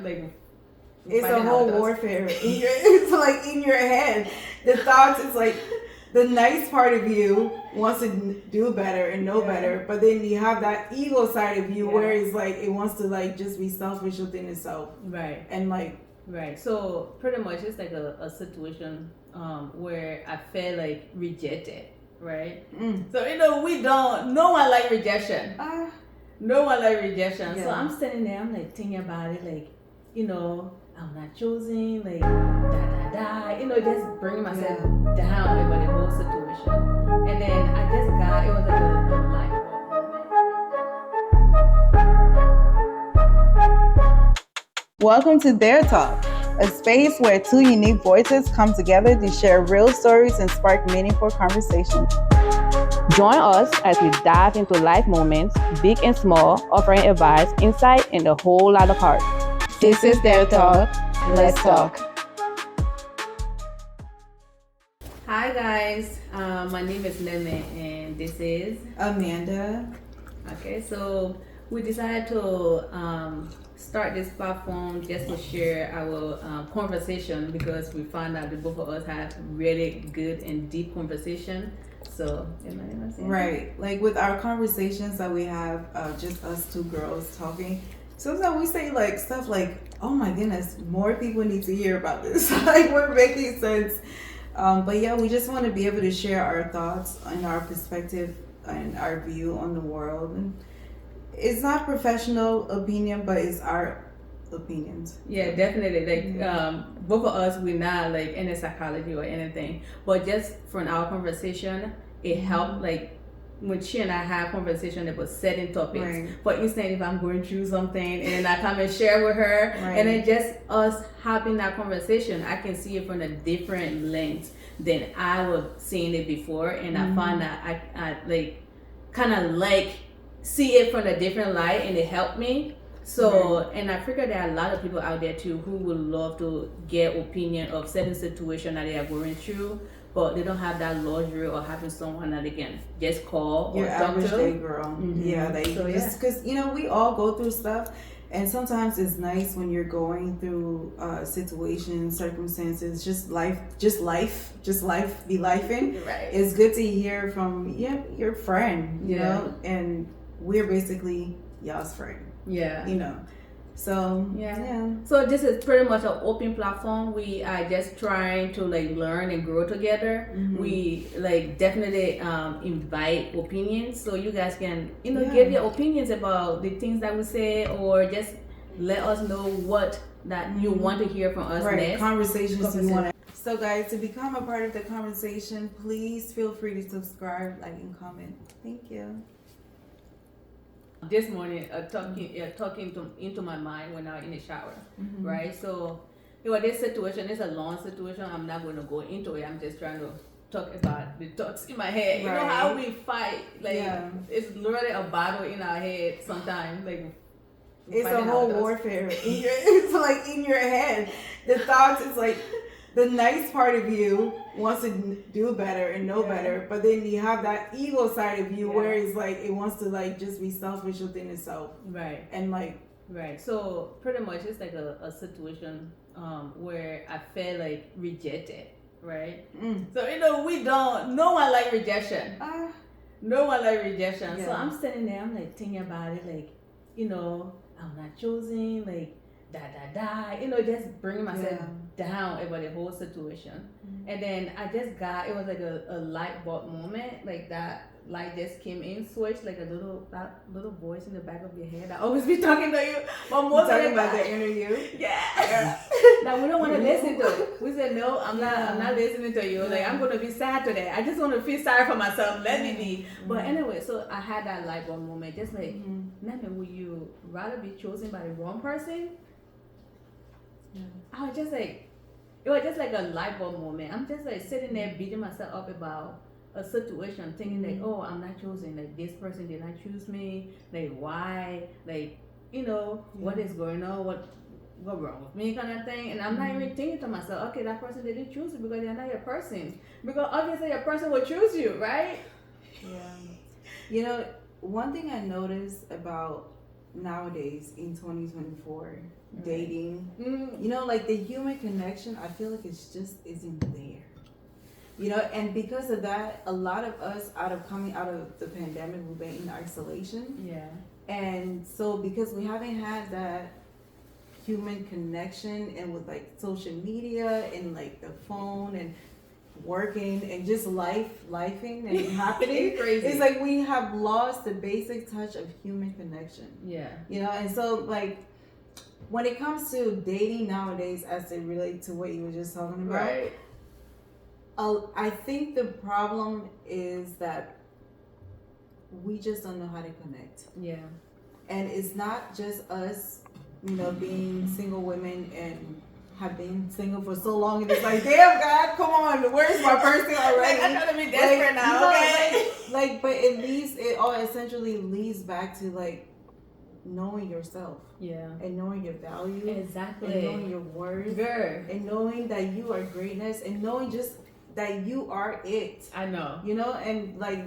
time. Like it's a whole warfare. It's like in your head. The thoughts is like the nice part of you wants to do better and know better, but then you have that ego side of you where it's like it wants to like just be selfish within itself. Right. And like right. So pretty much it's like a situation where I felt like rejected. Right. So no one like rejection. No one like rejection. So I'm standing there, I'm like thinking about it, like, I'm not chosen, like just bringing myself down about the whole situation. And then I just got, it was like a light bulb. Welcome to TheirTalk, a space where two unique voices come together to share real stories and spark meaningful conversations. Join us as we dive into life moments, big and small, offering advice, insight, and a whole lot of heart. This is TheirTalk. Let's talk. Hi guys, my name is Nene and this is Amanda. Okay, so we decided to start this platform just to share our conversation because we found out that both of us have really good and deep conversation. So, right, like with our conversations that we have, just us two girls talking, sometimes we say like stuff like, oh my goodness, more people need to hear about this. Like we're making sense. But yeah, we just want to be able to share our thoughts and our perspective and our view on the world. And it's not professional opinion, but it's our opinions. Yeah, definitely. Like both of us, we're not like any psychology or anything, but just from our conversation, it helped. Like when she and I have conversation about setting topics. Right. For instance, if I'm going through something and then I come and share with her, and then just us having that conversation, I can see it from a different lens than I was seeing it before, and I find that I like kind of like see it from a different light, and it helped me. So, and I figure there are a lot of people out there too who would love to get opinion of certain situation that they are going through, but they don't have that luxury or having someone that they can just call your or talk average to. day girl. Yeah, just because we all go through stuff, and sometimes it's nice when you're going through situations, circumstances, just life be lifing. Right. It's good to hear from your friend, you know, and we're basically y'all's friend. Yeah. So So this is pretty much an open platform. We are just trying to like learn and grow together. We like definitely invite opinions, so you guys can give your opinions about the things that we say, or just let us know what that you want to hear from us next. Conversations you want to. So guys, to become a part of the conversation, please feel free to subscribe, like, and comment. Thank you. This morning, talking into my mind when I was in the shower, right? So, this situation is a long situation. I'm not going to go into it. I'm just trying to talk about the thoughts in my head. You know how we fight, like it's literally a battle in our head sometimes. Like it's a whole warfare. It's like in your head. The thoughts is like the nice part of you wants to do better and know better, but then you have that ego side of you where it's like it wants to like just be selfish within itself. Right. And like so pretty much it's like a situation where I felt like rejected. Right. So no one like rejection. No one like rejection. So I'm standing there, I'm like thinking about it, like I'm not chosen, like just bringing myself down about the whole situation. And then I just got, it was like a light bulb moment, like that light just came in, switched, like that little voice in the back of your head that always be talking to you. But most talking about the inner you. Yeah. That we don't want to listen to. We said no, I'm not listening to you. Like I'm gonna be sad today. I just want to feel sorry for myself. Let me be. But anyway, so I had that light bulb moment, just like, Nana, would you rather be chosen by the wrong person? I was just like, it was just like a light bulb moment. I'm just like sitting there beating myself up about a situation, thinking like, oh, I'm not chosen. Like this person did not choose me. Like why? Like what is going on? What wrong with me, kind of thing. And I'm not even thinking to myself, okay, that person didn't choose you because they're not your person. Because obviously your person will choose you, right? Yeah. One thing I noticed about nowadays in 2024, dating, you know, like the human connection, I feel like it's just isn't there. You know, and because of that, a lot of us coming out of the pandemic, we've been in isolation. Yeah. And so because we haven't had that human connection, and with like social media and like the phone and working and just lifing and happening, It's crazy. It's like we have lost the basic touch of human connection. Yeah. You know, and so like when it comes to dating nowadays, as it relates to what you were just talking about, Right. I think the problem is that we just don't know how to connect. Yeah. And it's not just us, you know, being single women and have been single for so long, and it's like, damn God, come on, where's my person already? Like, I'm trying to be desperate now, you know, okay? like, but it all essentially leads back to like knowing yourself. Yeah. And knowing your value. Exactly. And knowing your worth. Girl. And knowing that you are greatness, and knowing just that you are it. I know. You know, and like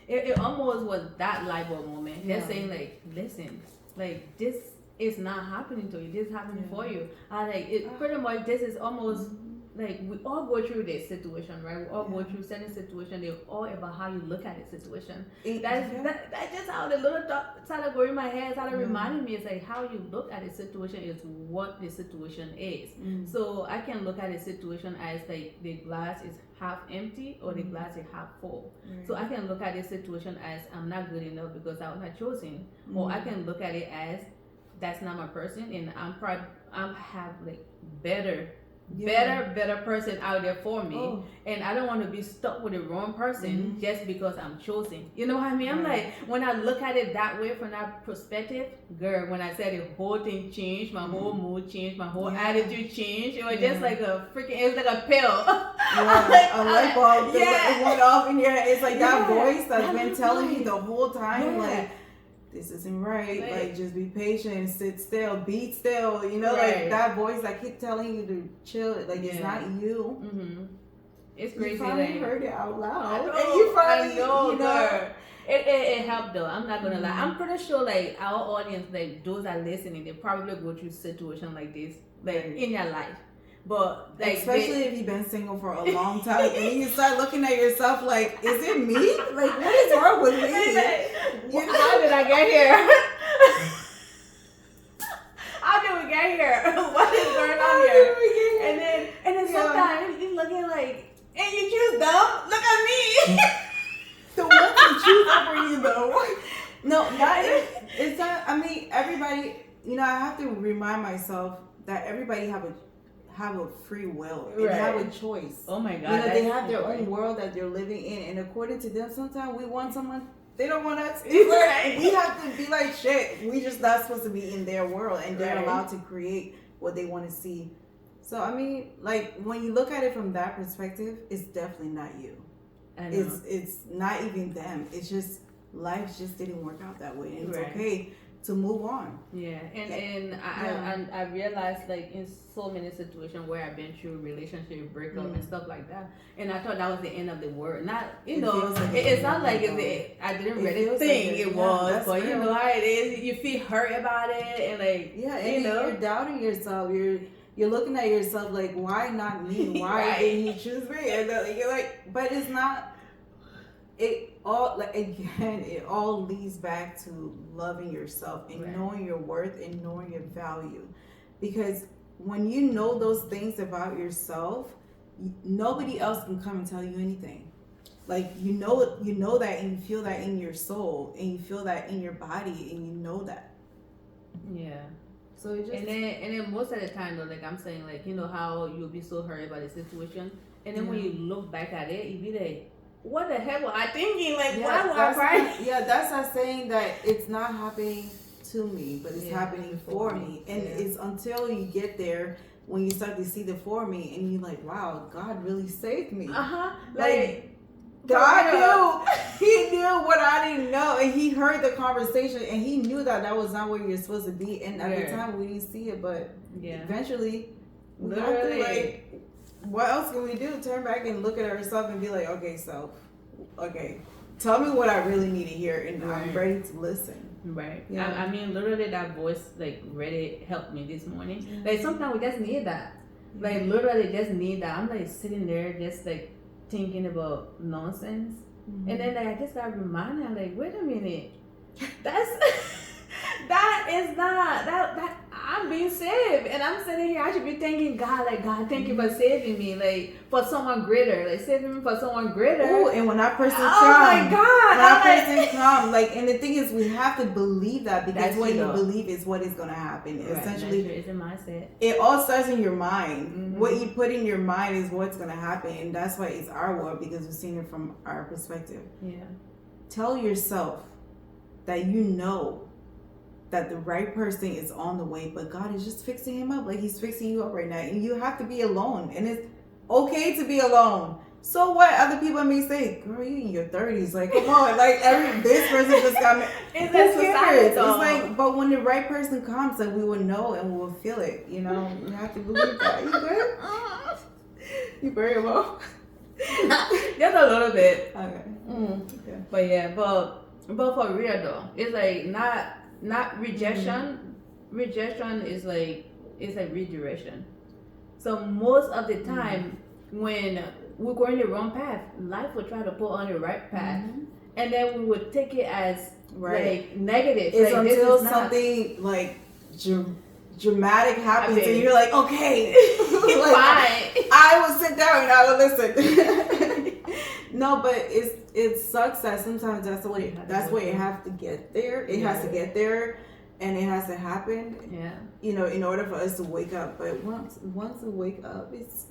it almost was that light bulb moment. Yeah. They're saying like, listen, like this is not happening to you. This is happening for you. Like it pretty much. This is almost like we all go through this situation, right? We all go through certain situation. They're all about how you look at the situation. That's just how the little thought started going in my head. Started reminding me, it's like how you look at the situation is what the situation is. So I can look at the situation as like the glass is half empty or the glass is half full. So I can look at the situation as I'm not good enough because I was not chosen, or I can look at it as that's not my person, and I'm have like better person out there for me, and I don't want to be stuck with the wrong person just because I'm chosen. You know what I mean? I'm like, when I look at it that way from that perspective, girl, when I said the whole thing changed, my whole mood changed, my whole attitude changed. It was just like a freaking, it was like a pill. A light bulb that went off in your head. It's like that voice that's been telling you the whole time, like, this isn't right. Like, just be patient, sit still, be still. You know, like that voice that keep telling you to chill. Like, it's not you. It's crazy. You finally heard it out loud. I know, and you finally, I know, you know. It helped though. I'm not gonna lie. I'm pretty sure like our audience, like those that are listening, they probably go through situation like this, like in their life. But like, especially if you've been single for a long time, and then you start looking at yourself like, is it me? Like, what is wrong with me? How did I get here? How did we get here? What is going on here? And then sometimes you're looking like, and you choose them. Look at me. The one to choose over you though. No, it's not. I mean, everybody. You know, I have to remind myself that everybody have a free will and have a choice. Oh my God. You know, they have their own world that they're living in, and according to them, sometimes we want someone they don't want us. We have to be like, shit, we just not supposed to be in their world, and they're allowed to create what they want to see. So I mean, like, when you look at it from that perspective, it's definitely not you. I know. It's not even them. It's just life just didn't work out that way, and it's okay to move on. Yeah, and I realized, like, in so many situations where I've been through relationship breakup and stuff like that, and I thought that was the end of the world. Not, you know, it's not like I didn't really think it was, but you know how it is. You feel hurt about it, and like, and you know, you're doubting yourself. You're looking at yourself like, why not me? Why didn't he choose me? And you're like, but it's not. It all leads back to loving yourself and knowing your worth and knowing your value. Because when you know those things about yourself, nobody else can come and tell you anything. Like, you know that, and you feel that in your soul, and you feel that in your body, and you know that. Yeah. So it just, and then most of the time though, like I'm saying, like, you know how you'll be so hurt about the situation, and then when you look back at it, you be like, what the hell was I thinking? Like, why was I crying? Yeah, that's not saying that it's not happening to me, but it's happening for me. And it's until you get there when you start to see the for me, and you're like, wow, God really saved me. Like God He knew what I didn't know, and He heard the conversation, and He knew that was not where you're supposed to be. And at the time, we didn't see it, but eventually, we have to, like, what else can we do? Turn back and look at ourselves and be like, okay, tell me what I really need to hear, and I'm ready to listen. Right. Yeah. I mean, literally, that voice like really helped me this morning. Yeah. Like sometimes we just need that. Like literally, just need that. I'm like sitting there, just like thinking about nonsense, and then like I just got reminded. I'm like, wait a minute, that's that is not that I'm being saved, and I'm sitting here. I should be thanking God, like God, thank you for saving me, like for someone greater, like saving me for someone greater. Oh, and when that person comes, oh my God, when that person comes, like, and the thing is, we have to believe that because That's what true, you though. believe is what is going to happen. Right, Essentially, it's a mindset. It all starts in your mind. What you put in your mind is what's going to happen, and that's why it's our world because we're seeing it from our perspective. Yeah. Tell yourself that you know that the right person is on the way, but God is just fixing him up, like he's fixing you up right now, and you have to be alone, and it's okay to be alone. So what other people may say, girl, you in your 30s, like come on, like this person just got me. It's It's like, but when the right person comes, like we will know and we will feel it. You know, you have to believe that. You good? You very well. Just a little bit. Okay. Okay. But yeah, but for real though, it's like not rejection. Rejection is like redirection. So most of the time when we're going the wrong path, life will try to put on the right path, and then we would take it as like negative. It's like, until this is something like dramatic happens, and you're like, okay, like, fine. I will sit down and I will listen. No, but it sucks that sometimes that's what it has to get there. It has to get there, and it has to happen. Yeah. You know, in order for us to wake up. But once we wake up, it's.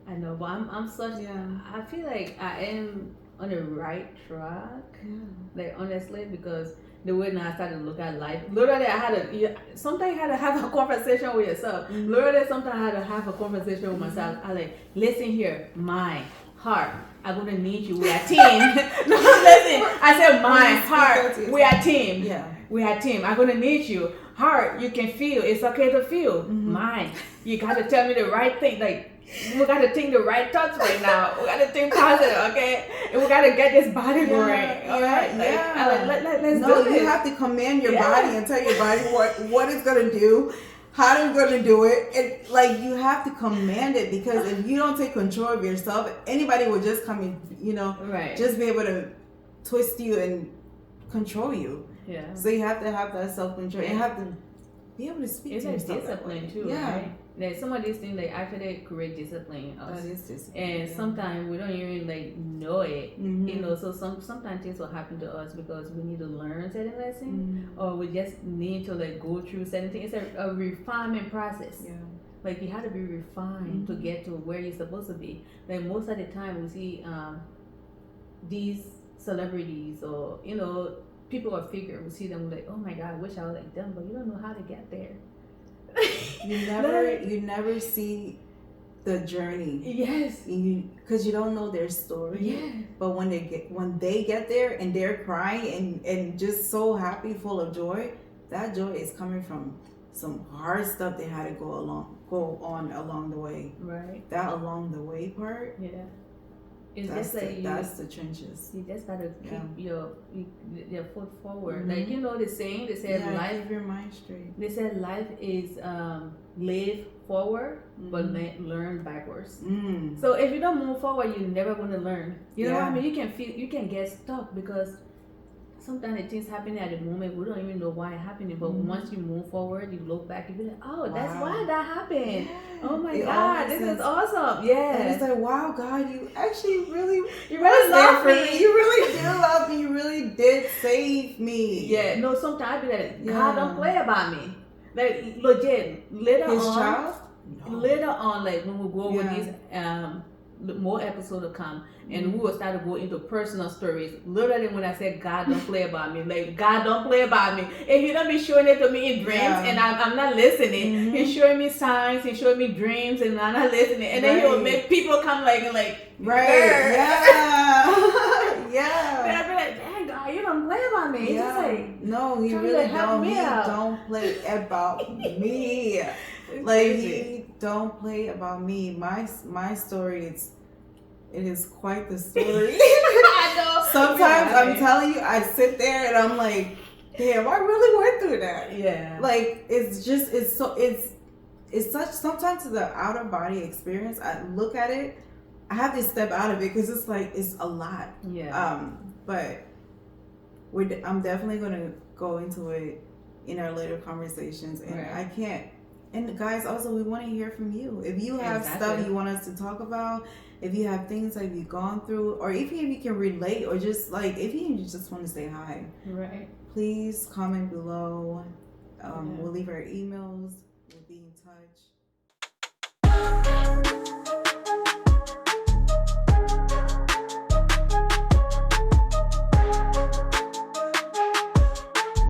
I know, but I'm such. Yeah. I feel like I am on the right track. Yeah. Like honestly, because the way now I started to look at life. Literally, sometimes you had to have a conversation with yourself. Literally, sometimes I had to have a conversation with myself. I like, listen here, mind, heart. I'm gonna need you. We are team. No, listen. I said mind, heart. We are team. Yeah. We are team. I'm gonna need you. Heart, you can feel. It's okay to feel. Mind, you gotta tell me the right thing. Like. We gotta think the right thoughts right now. We gotta think positive, okay? And we gotta get this body going. All right? Let's do this. You have to command your body and tell your body what it's gonna do, how it's gonna do it. And like you have to command it because if you don't take control of yourself, anybody will just come and just be able to twist you and control you. Yeah. So you have to have that self-control. You have to be able to speak to yourself. It's discipline too, right? Like some of these things they actually create discipline in us. That is discipline. And sometimes we don't even like know it. You know, so sometimes things will happen to us because we need to learn certain lessons or we just need to like go through certain things. It's a refinement process. Yeah. Like you have to be refined to get to where you're supposed to be. Like most of the time we see these celebrities or people or figure, we see them like, oh my God, I wish I was like them, but you don't know how to get there. You never see the journey. Yes. Because you don't know their story. Yeah. But when they get there and they're crying and just so happy, full of joy, that joy is coming from some hard stuff they had to go on along the way. Right. That along the way part. Yeah. That's the trenches. You just gotta keep your foot forward. Like the saying, they said life. Keep your mind straight. They said life is live forward, but learn backwards. So if you don't move forward, you're never gonna learn. You know what I mean? You can get stuck because sometimes the things happening at the moment we don't even know why it's happening. But once you move forward, you look back, you be like, oh, that's why that happened. Yeah. Oh my God, this is awesome. Yeah. And it's like, wow, God, you actually really love me. You really did love me. You really did save me. Yeah. No, sometimes I be like, God don't play about me. Like legit. Later on, like when we go with these more episodes will come and we will start to go into personal stories. Literally when I said God don't play about me, like God don't play about me. If he don't be showing it to me in dreams and I'm not listening, he's showing me signs, he's showing me dreams and I'm not listening. And then he will make people come like yeah. And I'll be like, dang God, you don't play about me. He's just like, no, he really don't. He don't play about me. Like he don't play about me. My story it is quite the story. I know. Sometimes I'm telling you, I sit there and I'm like, damn, I really went through that. Yeah. Like, it's such, sometimes the out of body experience, I look at it, I have to step out of it because it's like, it's a lot. Yeah. But I'm definitely going to go into it in our later conversations. And Right. I can't, and guys, also, we want to hear from you. If you have stuff you want us to talk about, if you have things that you've gone through, or even if you can relate, or just like, if you just want to say hi, Right. please comment below. We'll leave our emails.